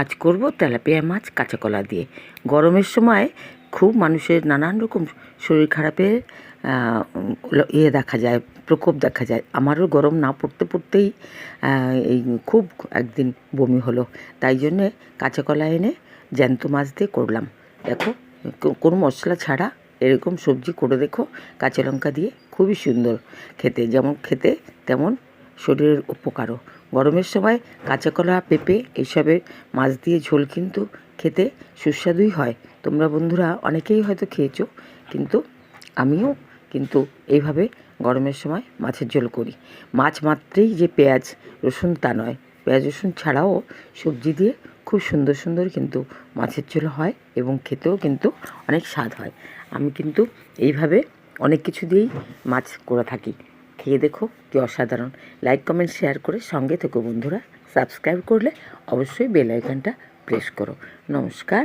আজ করব তেলাপিয়া মাছ কাঁচা কলা দিয়ে। গরমের সময় খুব মানুষের নানান রকম শরীর খারাপের দেখা যায়, প্রকোপ দেখা যায়। আমারও গরম না পড়তে পড়তেই এই খুব একদিন বমি হলো। তাই জন্যে কাঁচা কলা এনে জ্যান্ত মাছ দিয়ে করলাম। দেখো, কোনো মশলা ছাড়া এরকম সবজি করে দেখো, কাঁচা লঙ্কা দিয়ে খুবই সুন্দর খেতে। যেমন খেতে তেমন শরীরের উপকারও। গরমের সময় কাঁচা কলা, পেঁপে এইসবের মাছ দিয়ে ঝোল কিন্তু খেতে সুস্বাদুই হয়। তোমরা বন্ধুরা অনেকেই হয়তো খেয়েছো, কিন্তু আমিও কিন্তু এইভাবে গরমের সময় মাছের ঝোল করি। মাছ মাত্রেই যে পেঁয়াজ রসুন তা নয়, পেঁয়াজ রসুন ছাড়াও সবজি দিয়ে খুব সুন্দর সুন্দর কিন্তু মাছের ঝোল হয় এবং খেতেও কিন্তু অনেক স্বাদ হয়। আমি কিন্তু এইভাবে অনেক কিছু দিয়েই মাছ করে থাকি। খেয়ে দেখো কি অসাধারণ। লাইক কমেন্ট শেয়ার করে সঙ্গে থেকো বন্ধুরা। সাবস্ক্রাইব করলে অবশ্যই বেল আইকনটা প্রেস করো। নমস্কার।